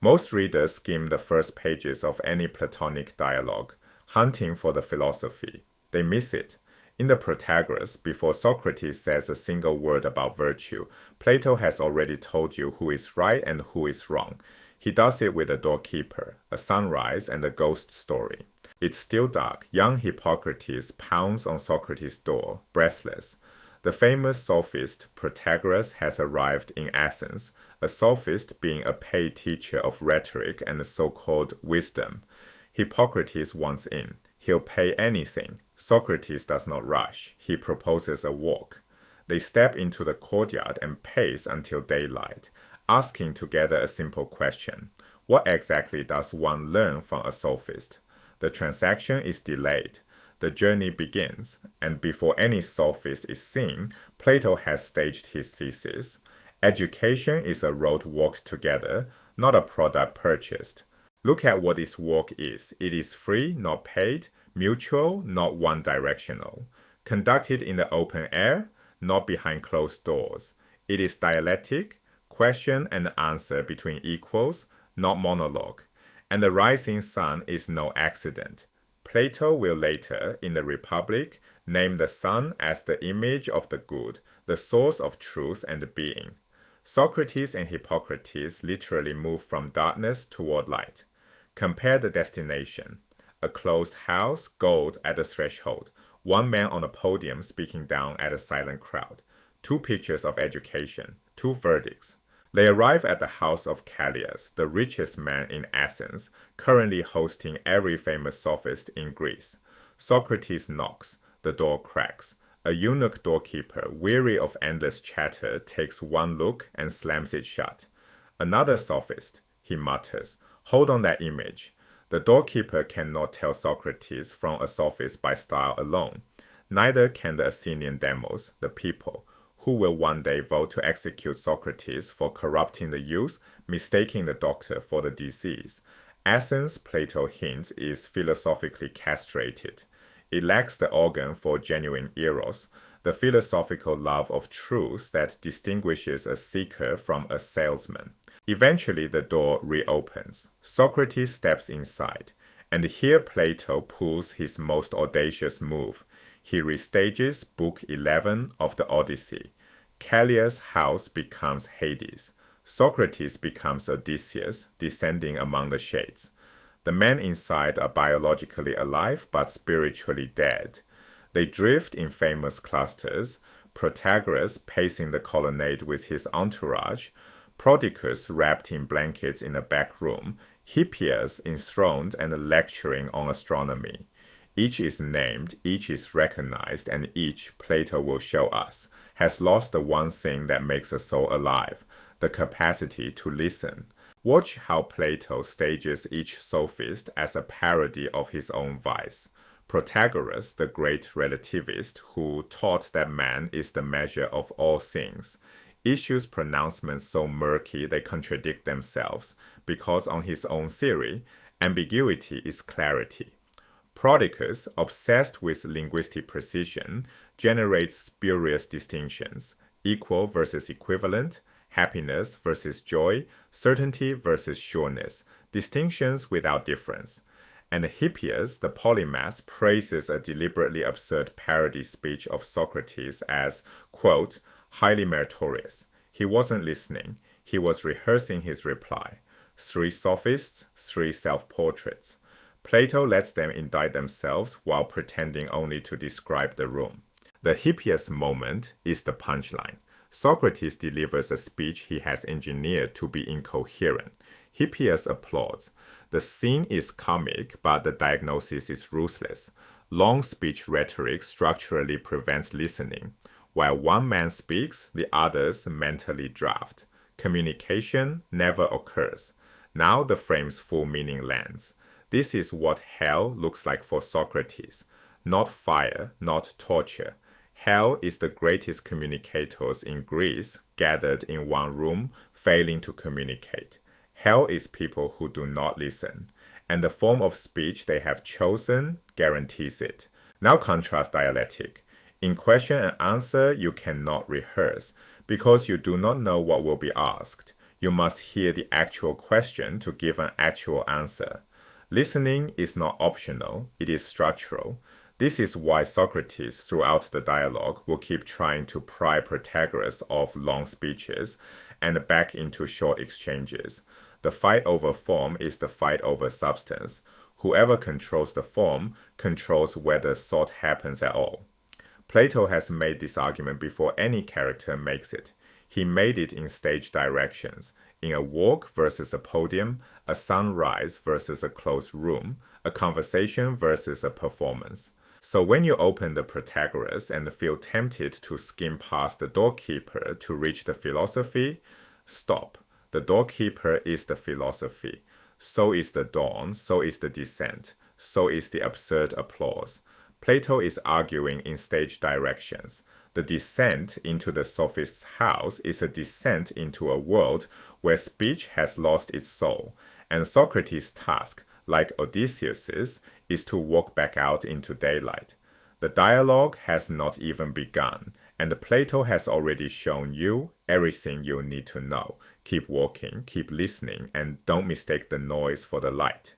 Most readers skim the first pages of any Platonic dialogue, hunting for the philosophy. They miss it. In the Protagoras, before Socrates says a single word about virtue, Plato has already told you who is right and who is wrong. He does it with a doorkeeper, a sunrise, and a ghost story. It's still dark. Young Hippocrates pounds on Socrates' door, breathless. The famous sophist Protagoras has arrived in Athens, a sophist being a paid teacher of rhetoric and so-called wisdom. Hippocrates wants in. He'll pay anything. Socrates does not rush. He proposes a walk. They step into the courtyard and pace until daylight, asking together a simple question. What exactly does one learn from a sophist? The transaction is delayed. The journey begins, and before any sophist is seen, Plato has staged his thesis. Education is a road walked together, not a product purchased. Look at what this walk is. It is free, not paid, mutual, not one-directional, conducted in the open air, not behind closed doors. It is dialectic, question and answer between equals, not monologue. And the rising sun is no accident. Plato will later, in the Republic, name the sun as the image of the good, the source of truth and being. Socrates and Hippocrates literally move from darkness toward light. Compare the destination. A closed house, gold at the threshold, one man on a podium speaking down at a silent crowd. Two pictures of education, two verdicts. They arrive at the house of Callias, the richest man in Athens, currently hosting every famous sophist in Greece. Socrates knocks, the door cracks. A eunuch doorkeeper, weary of endless chatter, takes one look and slams it shut. Another sophist, he mutters, hold on that image. The doorkeeper cannot tell Socrates from a sophist by style alone. Neither can the Athenian demos, the people, who will one day vote to execute Socrates for corrupting the youth, mistaking the doctor for the disease. Athens, Plato hints, is philosophically castrated. It lacks the organ for genuine eros, the philosophical love of truth that distinguishes a seeker from a salesman. Eventually, the door reopens. Socrates steps inside, and here Plato pulls his most audacious move. He restages Book 11 of the Odyssey. Callias' house becomes Hades. Socrates becomes Odysseus, descending among the shades. The men inside are biologically alive but spiritually dead. They drift in famous clusters, Protagoras pacing the colonnade with his entourage, Prodicus wrapped in blankets in a back room, Hippias enthroned and lecturing on astronomy. Each is named, each is recognized, and each, Plato will show us, has lost the one thing that makes a soul alive, the capacity to listen. Watch how Plato stages each sophist as a parody of his own vice. Protagoras, the great relativist who taught that man is the measure of all things, issues pronouncements so murky they contradict themselves, because on his own theory, ambiguity is clarity. Prodicus, obsessed with linguistic precision, generates spurious distinctions, equal versus equivalent, happiness versus joy, certainty versus sureness, distinctions without difference. And Hippias, the polymath, praises a deliberately absurd parody speech of Socrates as, quote, highly meritorious. He wasn't listening. He was rehearsing his reply. 3 sophists, 3 self-portraits. Plato lets them indict themselves while pretending only to describe the room. The Hippias moment is the punchline. Socrates delivers a speech he has engineered to be incoherent. Hippias applauds. The scene is comic, but the diagnosis is ruthless. Long speech rhetoric structurally prevents listening. While one man speaks, the others mentally draft. Communication never occurs. Now the frame's full meaning lands. This is what hell looks like for Socrates. Not fire, not torture. Hell is the greatest communicators in Greece gathered in one room, failing to communicate. Hell is people who do not listen, and the form of speech they have chosen guarantees it. Now contrast dialectic. In question and answer, you cannot rehearse, because you do not know what will be asked. You must hear the actual question to give an actual answer. Listening is not optional, it is structural. This is why Socrates, throughout the dialogue, will keep trying to pry Protagoras off long speeches and back into short exchanges. The fight over form is the fight over substance. Whoever controls the form controls whether thought happens at all. Plato has made this argument before any character makes it. He made it in stage directions, in a walk versus a podium, a sunrise versus a closed room, a conversation versus a performance. So when you open the Protagoras and feel tempted to skim past the doorkeeper to reach the philosophy, stop. The doorkeeper is the philosophy. So is the dawn, so is the descent, so is the absurd applause. Plato is arguing in stage directions. The descent into the sophist's house is a descent into a world where speech has lost its soul, and Socrates' task, like Odysseus's, is to walk back out into daylight. The dialogue has not even begun, and Plato has already shown you everything you need to know. Keep walking, keep listening, and don't mistake the noise for the light.